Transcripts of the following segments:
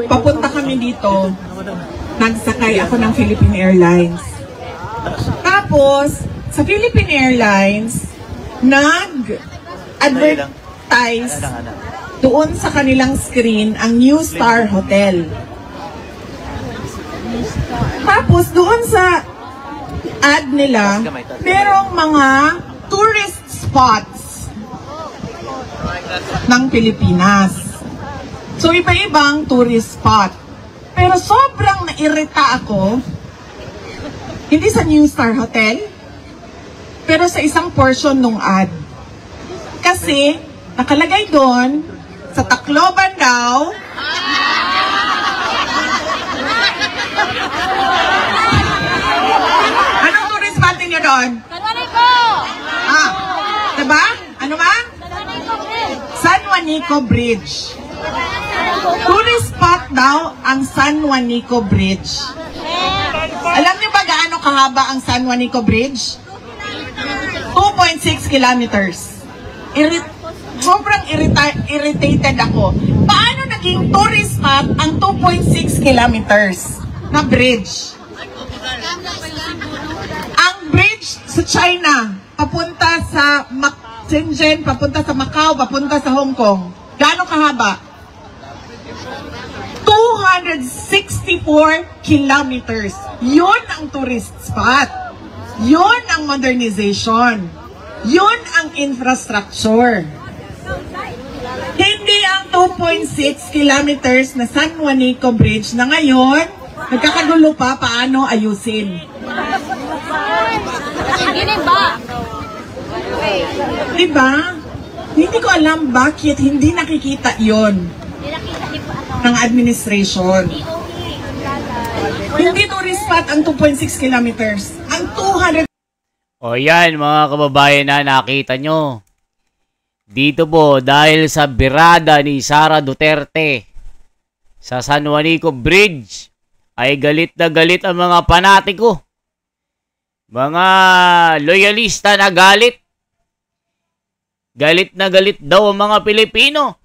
papunta kami dito, nagsakay ako ng Philippine Airlines. Tapos, sa Philippine Airlines, nag-advertise doon sa kanilang screen ang New Star Hotel. Tapos, doon sa ad nila, merong mga tourist spots ng Pilipinas. So, iba-ibang tourist spot. Pero sobrang nairita ako, hindi sa New Star Hotel, pero sa isang portion ng ad. Kasi, nakalagay doon, sa Tacloban daw, anong tourist spot niyo doon? San Juanico! Diba? Ano ba? San Juanico Bridge. Tourist spot daw ang San Juanico Bridge. Alam niyo ba gaano kahaba ang San Juanico Bridge? 2.6 kilometers. Sobrang irritated ako. Paano naging tourist spot ang 2.6 kilometers na bridge? Ang bridge sa China, papunta sa Shenzhen, papunta sa Macau, papunta sa Hong Kong. Gaano kahaba? 264 kilometers. Yun ang tourist spot. Yun ang modernization. Yun ang infrastructure. Hindi ang 2.6 kilometers na San Juanico Bridge na ngayon, nagkakagulo pa paano ayusin. Diba? Hindi ko alam bakit hindi nakikita yon ng administration. Hindi tourist spot ang 2.6 kilometers. Ang 200... O yan mga kababayan na nakita nyo. Dito po dahil sa birada ni Sara Duterte sa San Juanico Bridge ay galit na galit ang mga panatiko. Mga loyalista na galit. Galit na galit daw ang mga Pilipino.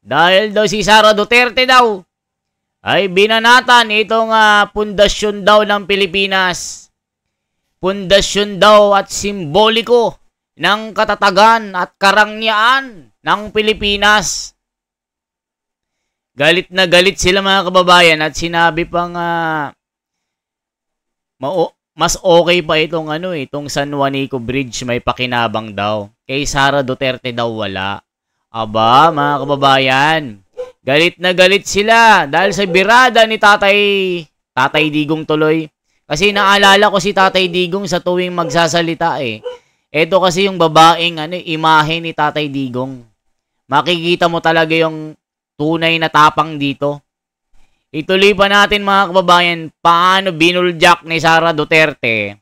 Dahil daw si Sara Duterte daw ay binanatan itong pundasyon daw ng Pilipinas. Pundasyon daw at simboliko ng katatagan at karangyaan ng Pilipinas. Galit na galit sila mga kababayan at sinabi pang mas okay pa itong itong San Juanico Bridge may pakinabang daw. Kay Sara Duterte daw wala. Aba, mga kababayan, galit na galit sila dahil sa birada ni Tatay Digong tuloy. Kasi naalala ko si Tatay Digong sa tuwing magsasalita eh. Ito kasi yung babaeng imahe ni Tatay Digong. Makikita mo talaga yung tunay na tapang dito. Ituloy pa natin mga kababayan paano binuljak ni Sara Duterte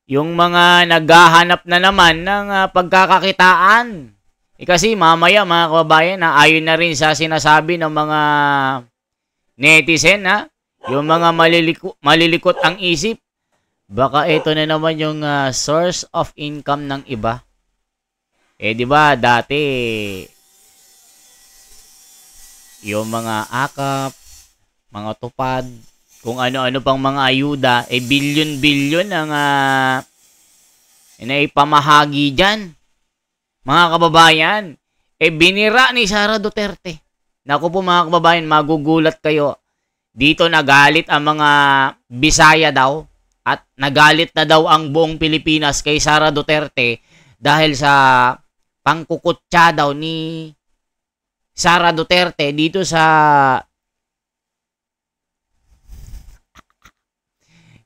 yung mga naghahanap na naman ng pagkakakitaan. Kasi mamaya mga kababayan ayon na rin sa sinasabi ng mga netizen yung mga malilikot ang isip. Baka ito na naman yung source of income ng iba. Di ba dati yung mga akap, mga tupad, kung ano-ano pang mga ayuda, bilyon-bilyon ang naipamahagi dyan. Mga kababayan, binira ni Sara Duterte. Naku po mga kababayan, magugulat kayo. Dito nagalit ang mga Bisaya daw at nagalit na daw ang buong Pilipinas kay Sara Duterte dahil sa pangkukutsa daw ni Sara Duterte dito sa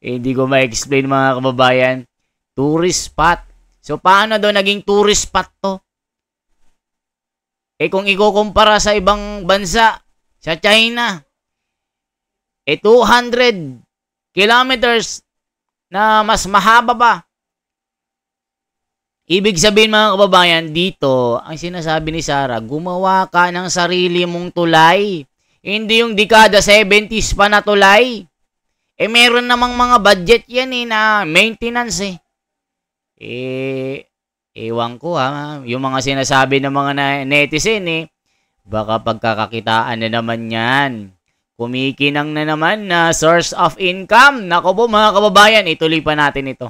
hindi ko ma-explain mga kababayan, tourist spot. So, paano daw naging tourist spot to? Kung ikukumpara sa ibang bansa, sa China, 200 kilometers na mas mahaba pa. Ibig sabihin mga kababayan, dito, ang sinasabi ni Sara, gumawa ka ng sarili mong tulay. Hindi yung dekada 70s pa na tulay. Meron namang mga budget yan na maintenance ewan ko yung mga sinasabi ng mga netizen Baka pagkakakitaan na naman yan. Kumikinang na naman na source of income. Nako po mga kababayan, ituloy pa natin ito.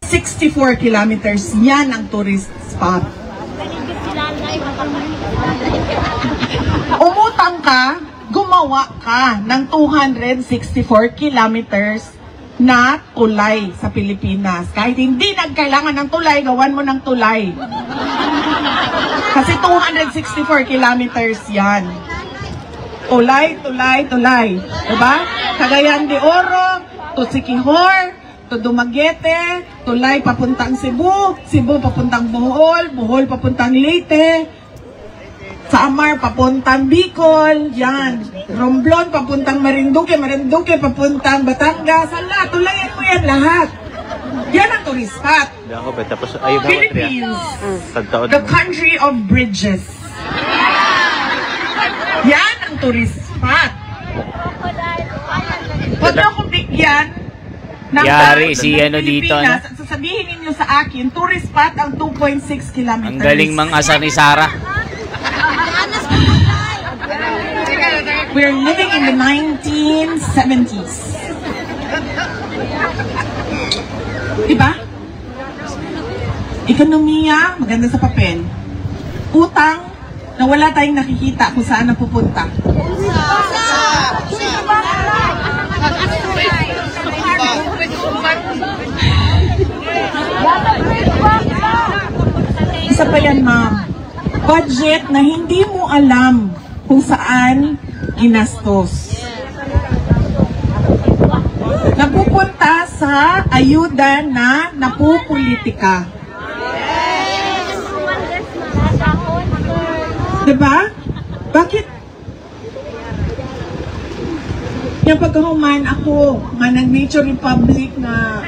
...64 kilometers, yan ang tourist spot. Umutang ka, gumawa ka ng 264 kilometers na tulay sa Pilipinas. Kahit hindi nagkailangan ng tulay, gawan mo ng tulay. Kasi 264 kilometers yan. Tulay, tulay, tulay. Diba? Cagayan de Oro, to Siquijor, to Dumaguete, tulay papuntang Cebu, Cebu papuntang Bohol, Bohol papuntang Leyte, Samar papuntang Bicol, yan. Romblon papuntang Marinduque, Marinduque papuntang Batangas, ala, tulayan mo yan lahat. Yan ang tourist spot. Philippines, the country of bridges. Yan ang tourist spot. Huwag na akong bigyan ng Yari si ano dito, ano? Sasabihin ninyo sa akin, tourist spot ang 2.6 kilometers. Ang galing mang asar ni Sarah. We're living in the 1970s. Diba? Ekonomiya, maganda sa papel. Utang, na wala tayong nakikita kung saan napupunta. Isa pa yan, ma'am. Budget na hindi mo alam kung saan ginastos. Napupunta sa ayuda na napupolitika. Diba? Bakit? Yung pagkahuman ako, nga nag-Nature Republic na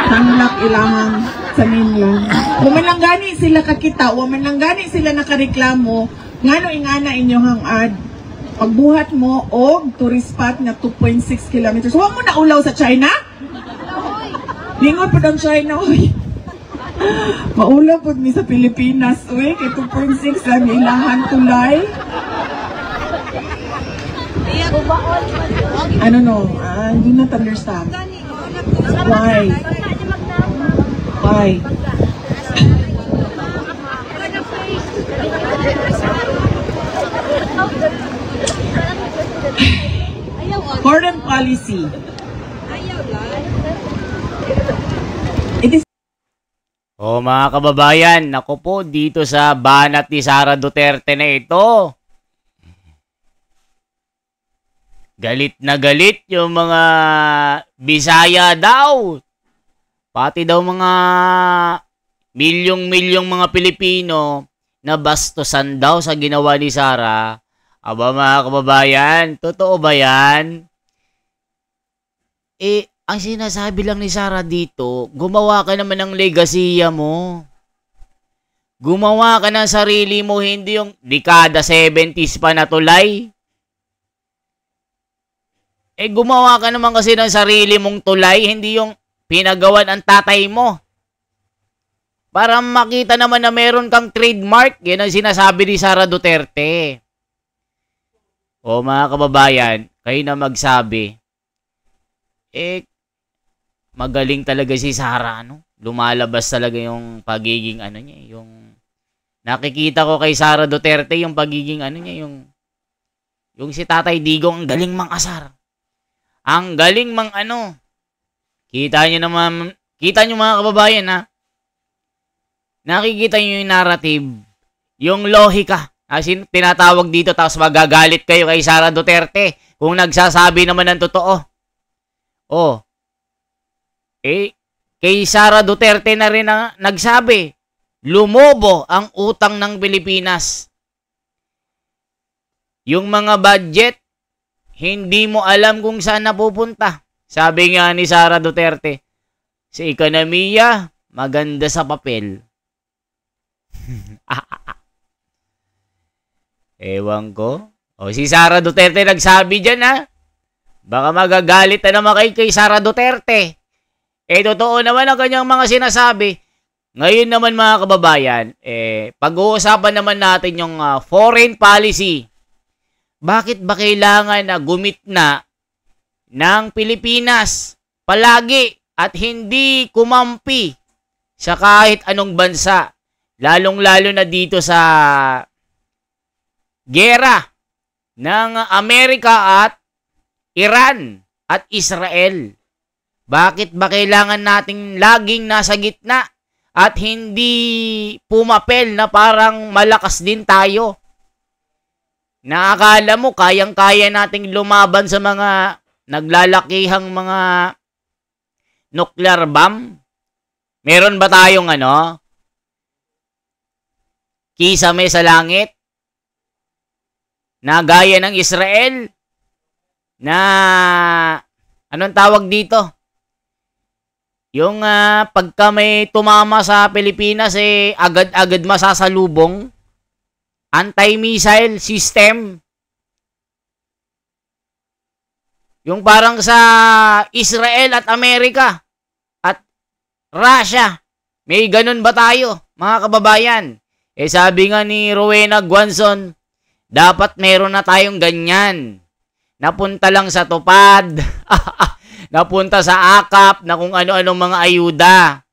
hanglak ilangan sa ninyo. Waman lang gani sila kakita, waman lang gani sila nakareklamo, ngano ingana inyong hangad. Pagbuhat mo og tourist spot na 2.6 kilometers. Huwag mo na ulaw sa China? Lingon po ng China, uy. Maulaw po ni sa Pilipinas, uy. Kay 2.6 lang ilahan tulay. I don't know. I do not understand. Why? Why? Foreign policy. It is Mga kababayan, naku po dito sa banat ni Sara Duterte na ito. Galit na galit yung mga Bisaya daw. Pati daw mga milyong-milyong mga Pilipino na bastusan daw sa ginawa ni Sara. Aba mga kababayan, totoo ba yan? Ang sinasabi lang ni Sara dito, gumawa ka naman ng legasiya mo. Gumawa ka ng sarili mo, hindi yung dekada 70s pa na tulay. Gumawa ka naman kasi ng sarili mong tulay, hindi yung pinagawan ang tatay mo. Para makita naman na meron kang trademark, yan ang sinasabi ni Sara Duterte. O mga kababayan, kayo na magsabi. Magaling talaga si Sara, no? Lumalabas talaga yung pagiging ano niya, yung nakikita ko kay Sara Duterte yung pagiging ano niya, yung si Tatay Digong, ang galing mang asar. Ang galing mang ano. Kita niyo naman, kita niyo mga kababayan, ha? Nakikita niyo yung narrative, yung lohika. As in, tinatawag dito tapos magagalit kayo kay Sara Duterte kung nagsasabi naman ng totoo. Kay Sara Duterte na rin ang nagsabi, lumobo ang utang ng Pilipinas. Yung mga budget, hindi mo alam kung saan napupunta. Sabi nga ni Sara Duterte, sa ekonomiya, maganda sa papel. Ewan ko. Si Sara Duterte nagsabi dyan, ha? Baka magagalit na naman kay Sara Duterte. Totoo naman ang kanyang mga sinasabi. Ngayon naman mga kababayan, pag-uusapan naman natin yung foreign policy. Bakit ba kailangan na gumitna ng Pilipinas palagi at hindi kumampi sa kahit anong bansa? Lalong-lalo na dito sa gera ng Amerika at Iran at Israel. Bakit ba kailangan nating laging nasa gitna at hindi pumapel na parang malakas din tayo? Naakala mo kayang-kaya nating lumaban sa mga naglalakihang mga nuclear bomb? Meron ba tayong kisame sa langit na gaya ng Israel na anong tawag dito? Yung pagka may tumama sa Pilipinas agad-agad masasalubong, anti-missile system. Yung parang sa Israel at Amerika at Russia. May ganun ba tayo, mga kababayan? Sabi nga ni Rowena Guanzon, dapat meron na tayong ganyan. Napunta lang sa tupad. Napunta sa akap na kung ano-anong mga ayuda.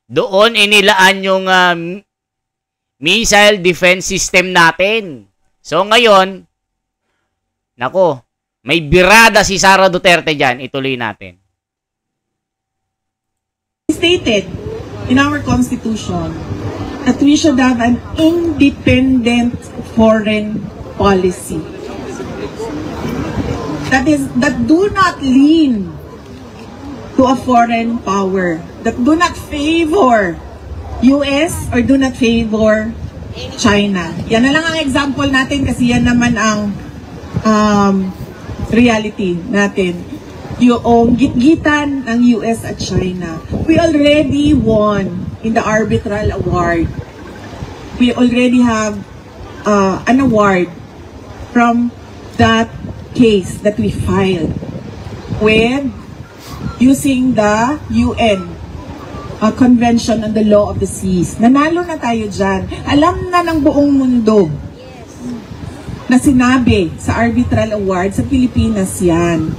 Doon inilaan yung missile defense system natin. So ngayon, nako, may birada si Sara Duterte dyan. Ituloy natin. Stated in our constitution that we should have an independent foreign policy that do not lean to a foreign power, that do not favor US or do not favor China. Yan na lang ang example natin kasi yan naman ang reality natin. Yung gitgitan ng US at China. We already won in the arbitral award. We already have an award from that case that we filed with using the UN Convention on the Law of the Seas. Nanalo na tayo dyan. Alam na ng buong mundo na sinabi sa arbitral award sa Pilipinas yan.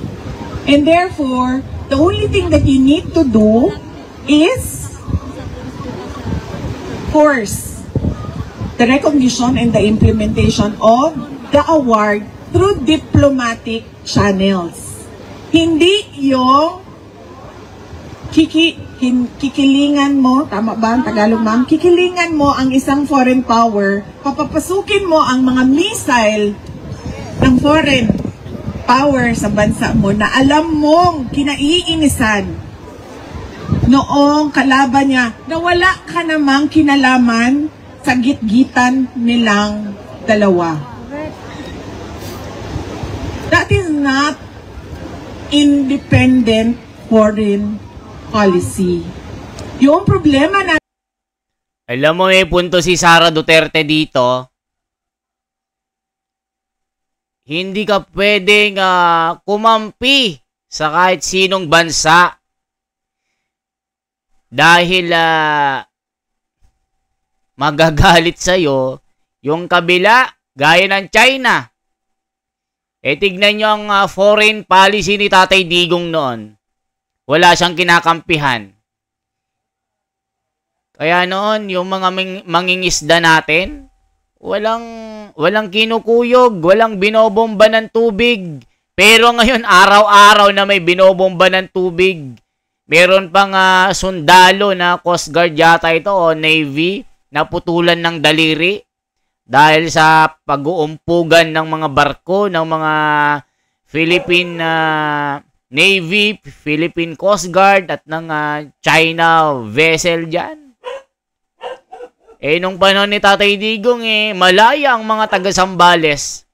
And therefore, the only thing that you need to do is force the recognition and the implementation of the award through diplomatic channels. Hindi yung kikilingan mo, tama ba ang Tagalog ma'am? Kikilingan mo ang isang foreign power, papapasukin mo ang mga missile ng foreign power sa bansa mo na alam mong kinaiinisan noong kalaban niya na wala ka namang kinalaman sa gitgitan nilang dalawa. That is not independent foreign policy. Yung problema na... Alam mo, may punto si Sara Duterte dito. Hindi ka pwedeng kumampi sa kahit sinong bansa. Dahil magagalit sa'yo yung kabila, gaya ng China. Tignan nyo ang foreign policy ni Tatay Digong noon. Wala siyang kinakampihan. Kaya noon, yung mga mangingisda natin, walang kinukuyog, walang binobomba ng tubig. Pero ngayon, araw-araw na may binobomba ng tubig. Meron pang sundalo na Coast Guard yata ito o Navy na putulan ng daliri. Dahil sa pag-uumpugan ng mga barko, ng mga Philippine Navy, Philippine Coast Guard at ng China vessel dyan. Nung panahon ni Tatay Digong, malaya ang mga taga-Sambales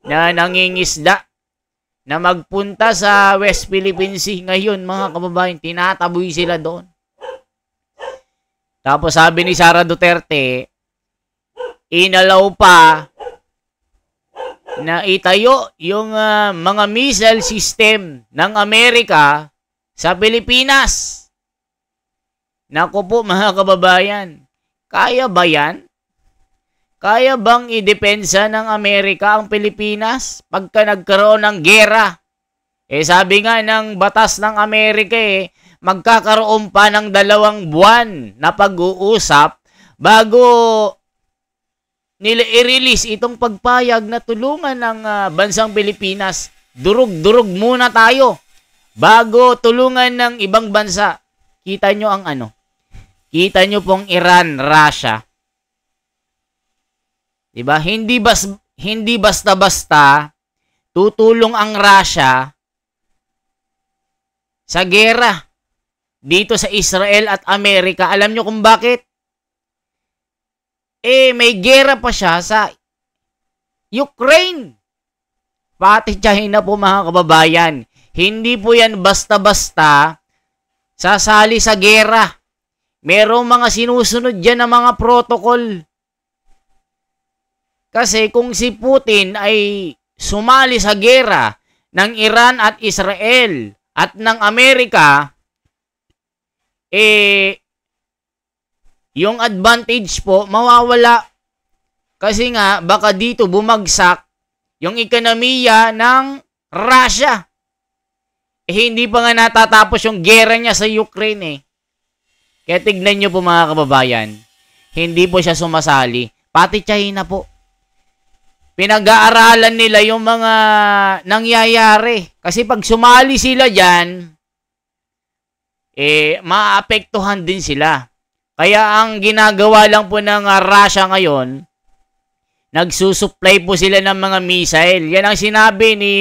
na nangingisda na magpunta sa West Philippine Sea. Ngayon, mga kababayan, tinataboy sila doon. Tapos sabi ni Sara Duterte, inalaw pa na itayo yung mga missile system ng Amerika sa Pilipinas. Naku po mga kababayan, kaya ba yan? Kaya bang idepensa ng Amerika ang Pilipinas pagka nagkaroon ng gera? Sabi nga ng batas ng Amerika magkakaroon pa ng 2 buwan na pag-uusap bago nila i-release itong pagpayag na tulungan ng bansang Pilipinas. Durug-durug muna tayo bago tulungan ng ibang bansa. Kita nyo ang ano? Kita nyo pong Iran, Russia. Diba? Hindi basta-basta tutulong ang Russia sa gera dito sa Israel at Amerika. Alam nyo kung bakit? May gera pa siya sa Ukraine. Pati China po mga kababayan. Hindi po yan basta-basta sasali sa gera. Merong mga sinusunod dyan na mga protocol. Kasi kung si Putin ay sumali sa gera ng Iran at Israel at ng Amerika, yung advantage po mawawala. Kasi nga baka dito bumagsak yung ekonomiya ng Russia. Hindi pa nga natatapos yung gera niya sa Ukraine Kaya tignan nyo po mga kababayan, hindi po siya sumasali. Pati China po. Pinag-aaralan nila yung mga nangyayari. Kasi pag sumali sila dyan, maapektuhan din sila. Kaya ang ginagawa lang po ng Russia ngayon, nagsusupply po sila ng mga missile. Yan ang sinabi ni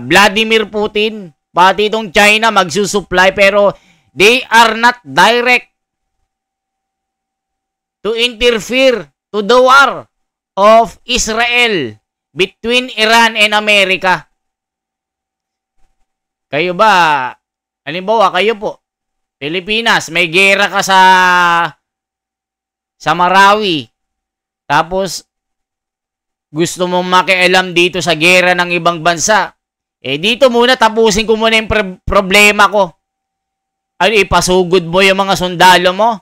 Vladimir Putin. Pati itong China magsusupply pero they are not direct to interfere to the war of Israel between Iran and America. Kayo ba, halimbawa kayo po, Pilipinas, may gera ka sa Marawi. Tapos, gusto mong makialam dito sa gera ng ibang bansa. Dito muna, tapusin ko muna yung problema ko. Ipasugod mo yung mga sundalo mo.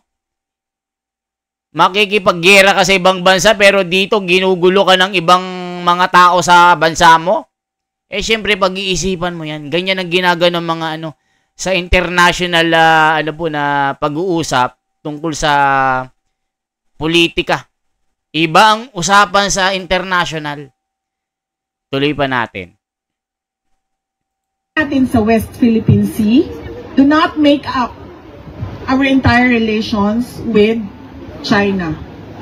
Makikipaggera ka sa ibang bansa, pero dito ginugulo ka ng ibang mga tao sa bansa mo. Siyempre, pag-iisipan mo yan. Ganyan ang ginagawa ng mga sa international na pag-uusap tungkol sa politika. Iba ang usapan sa international. Tuloy pa natin. Sa West Philippine Sea do not make up our entire relations with China.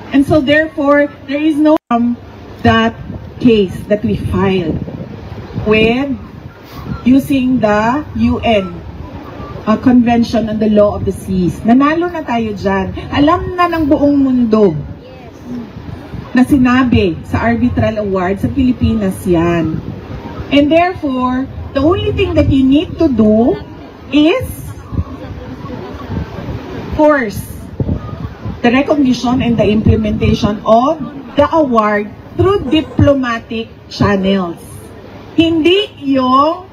And so therefore, there is no that case that we filed with using the UN Convention on the Law of the Seas. Nanalo na tayo dyan. Alam na ng buong mundo na sinabi sa arbitral award sa Pilipinas yan. And therefore, the only thing that you need to do is force the recognition and the implementation of the award through diplomatic channels. Hindi yung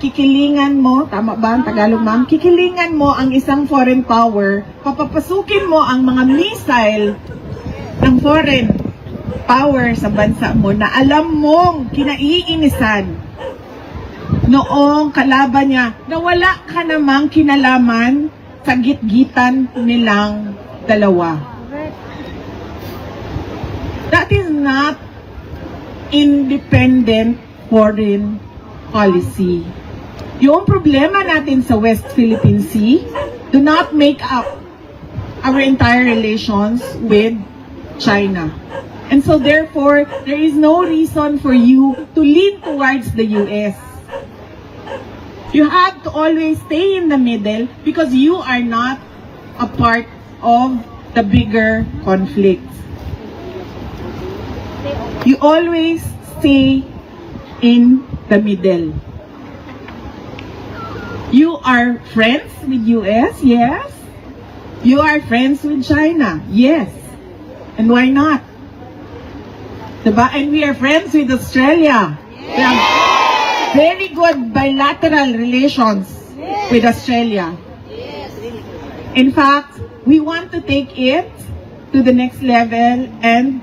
kikilingan mo, tama ba ang Tagalog ma'am? Kikilingan mo ang isang foreign power, papapasukin mo ang mga missile ng foreign power sa bansa mo na alam mong kinaiinisan noong kalaban niya na wala ka namang kinalaman sa gitgitan nilang dalawa. That is not independent foreign policy. Yung problema natin sa West Philippine Sea do not make up our entire relations with China. And so therefore, there is no reason for you to lean towards the US. You have to always stay in the middle because you are not a part of the bigger conflict. You always stay in the middle. You are friends with US? Yes. You are friends with China? Yes. And why not? Diba? And we are friends with Australia. Yeah. very good bilateral relations with Australia. In fact, we want to take it to the next level and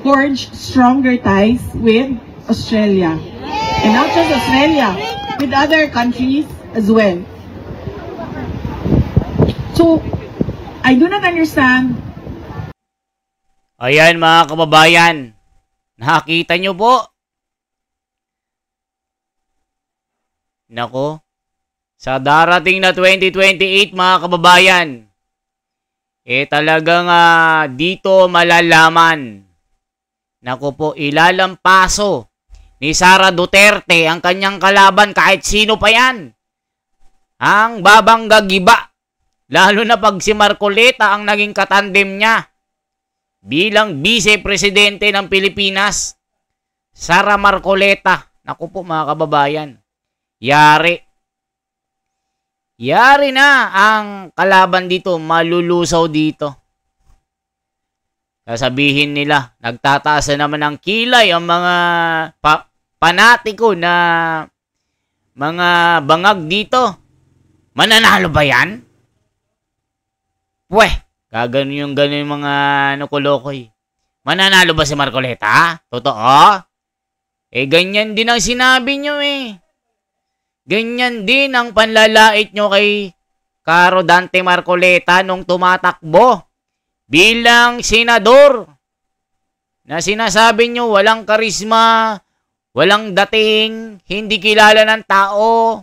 forge stronger ties with Australia. And not just Australia, with other countries as well. So, I do not understand. Ayan mga kababayan, nakita nyo po. Nako, sa darating na 2028 mga kababayan, talagang dito malalaman. Nako po, ilalampaso ni Sara Duterte ang kanyang kalaban kahit sino pa yan. Ang babanggagiba. Lalo na pag si Marcoleta ang naging katandem niya bilang vice-presidente ng Pilipinas. Sara Marcoleta. Naku po mga kababayan. Yari. Yari na ang kalaban dito. Malulusaw dito. Sasabihin nila, nagtataas na naman ng kilay ang mga panatiko na mga bangag dito. Mananalo ba yan? Pweh, gano'n yung mga nukulokoy. Mananalo ba si Marcoleta? Totoo? Ganyan din ang sinabi nyo eh. Ganyan din ang panlalait nyo kay Caro Dante Marcoleta nung tumatakbo bilang senador. Na sinasabi nyo walang karisma, walang dating, hindi kilala ng tao.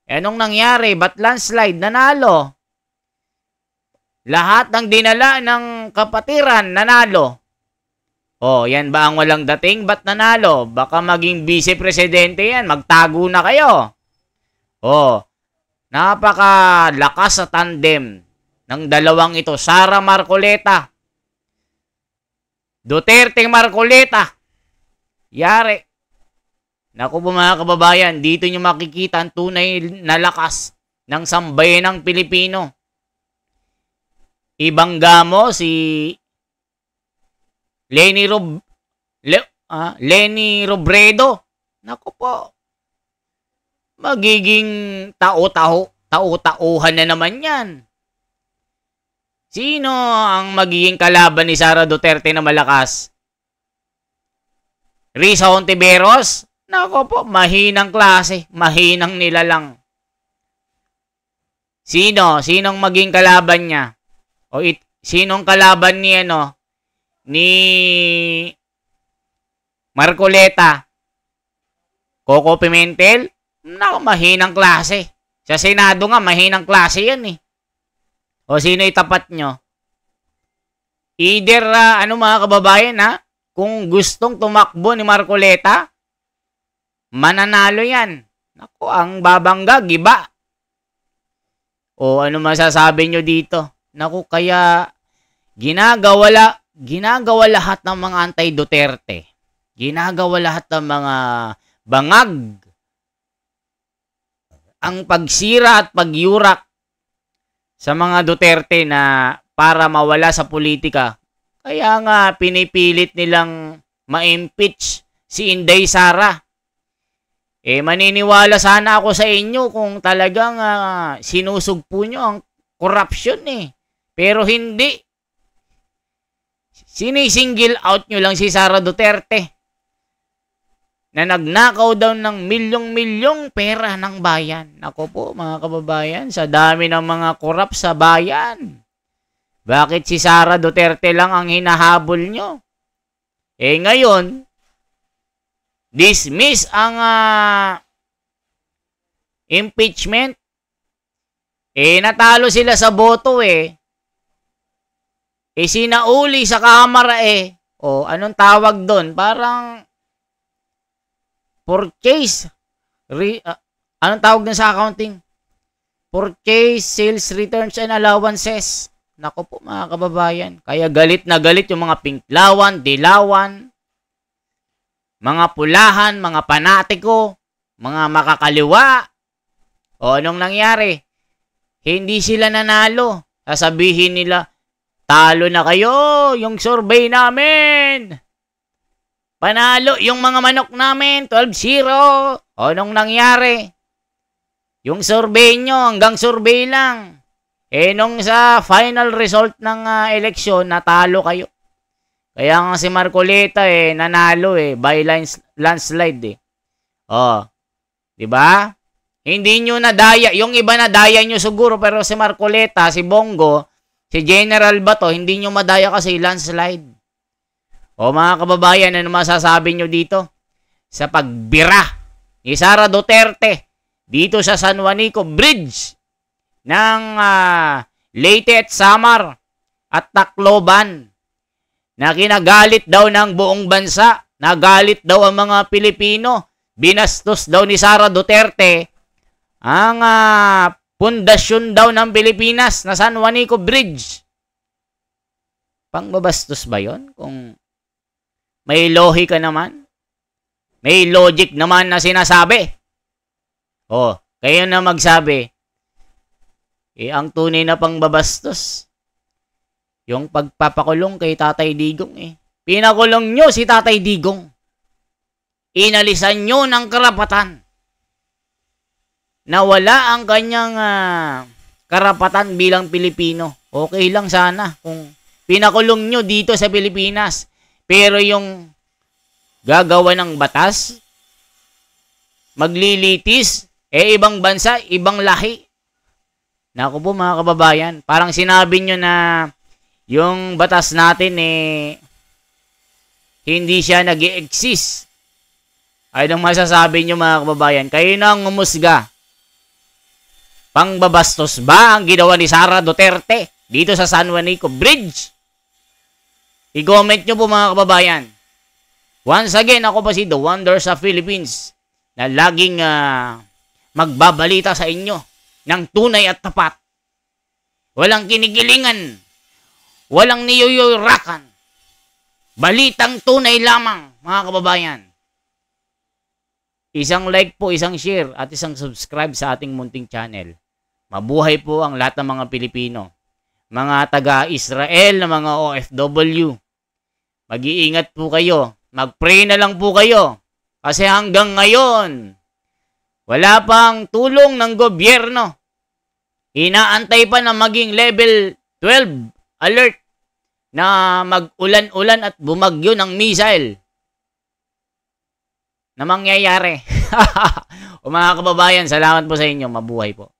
Anong nangyari? Ba't landslide? Nanalo. Lahat ng dinala ng kapatiran, nanalo. Yan ba ang walang dating? Ba't nanalo? Baka maging vice-presidente yan. Magtago na kayo. Napakalakas sa tandem ng dalawang ito. Sara Marcoleta. Duterte Marcoleta. Yari. Naku po mga kababayan, dito nyo makikita ang tunay na lakas ng sambayanang Pilipino. Ibangga mo si Leni Robredo. Naku po. Magiging tao-tauhan na naman yan. Sino ang magiging kalaban ni Sara Duterte na malakas? Risa Hontiveros? Naku po, mahinang klase. Mahinang nilalang. Sinong maging kalaban niya? Sinong kalaban ni ni Marcoleta? Coco Pimentel? Naku, mahinang klase. Sa Senado nga, mahinang klase yan eh. Sino itapat nyo? Either, mga kababayan kung gustong tumakbo ni Marcoleta, mananalo yan. Naku, ang babangga, giba. Ano masasabi nyo dito? Naku, kaya ginagawa lahat ng mga anti-Duterte. Ginagawa lahat ng mga bangag. Ang pagsira at pagyurak sa mga Duterte na para mawala sa politika. Kaya nga pinipilit nilang ma-impeach si Inday Sara. Maniniwala sana ako sa inyo kung talagang sinusugpo nyo ang corruption Pero hindi. Sinisingle out nyo lang si Sara Duterte na nagnakaw daw ng milyong-milyong pera ng bayan. Ako po mga kababayan, sa dami ng mga korap sa bayan. Bakit si Sara Duterte lang ang hinahabol nyo? Ngayon, dismiss ang impeachment. Natalo sila sa boto sinauli sa kamara anong tawag doon? Parang purchase. Anong tawag doon sa accounting? Purchase, sales, returns, and allowances. Nako po mga kababayan. Kaya galit na galit yung mga pinklawan, dilawan, mga pulahan, mga panatiko, mga makakaliwa. Anong nangyari? Hindi sila nanalo. Sasabihin nila, talo na kayo, yung survey namin. Panalo yung mga manok namin, 12-0. O, nung nangyari? Yung survey nyo, hanggang survey lang. Nung sa final result ng eleksyon, natalo kayo. Kaya nga si Marcoleta, nanalo, by landslide, O, di ba? Hindi nyo nadaya. Yung iba nadaya nyo siguro, pero si Marcoleta, si Bongo, si General Bato, hindi nyo madaya kasi landslide. O mga kababayan, ano masasabi nyo dito? Sa pagbira ni Sara Duterte dito sa San Juanico Bridge ng Leyte at Samar at Tacloban na kinagalit daw ng buong bansa, nagalit daw ang mga Pilipino, binastos daw ni Sara Duterte ang pundasyon daw ng Pilipinas na San Juanico Bridge. Pangbabastos ba yon? Kung may lohika naman, may logic naman na sinasabi. O, kayo na magsabi, ang tunay na pangbabastos, yung pagpapakulong kay Tatay Digong, Pinakulong nyo si Tatay Digong. Inalisan nyo ng karapatan. Nawala ang kanyang karapatan bilang Pilipino. Okay lang sana kung pinakulong nyo dito sa Pilipinas. Pero yung gagawa ng batas, maglilitis, ibang bansa, ibang lahi. Naku po mga kababayan, parang sinabi nyo na yung batas natin hindi siya nag-i-exist. Ay nang masasabi nyo mga kababayan, kayo na ang umusga. Pangbabastos ba ang ginawa ni Sara Duterte dito sa San Juanico Bridge? I-comment nyo po mga kababayan. Once again, ako pa si The Wonder sa Philippines na laging magbabalita sa inyo ng tunay at tapat. Walang kinigilingan. Walang niyuyurakan. Balitang tunay lamang, mga kababayan. Isang like po, isang share, at isang subscribe sa ating munting channel. Mabuhay po ang lahat ng mga Pilipino. Mga taga-Israel na mga OFW. Mag-iingat po kayo. Mag-pray na lang po kayo. Kasi hanggang ngayon, wala pang tulong ng gobyerno. Inaantay pa na maging level 12 alert na mag-ulan-ulan at bumagyo ng missile na mangyayari. O mga kababayan, salamat po sa inyo. Mabuhay po.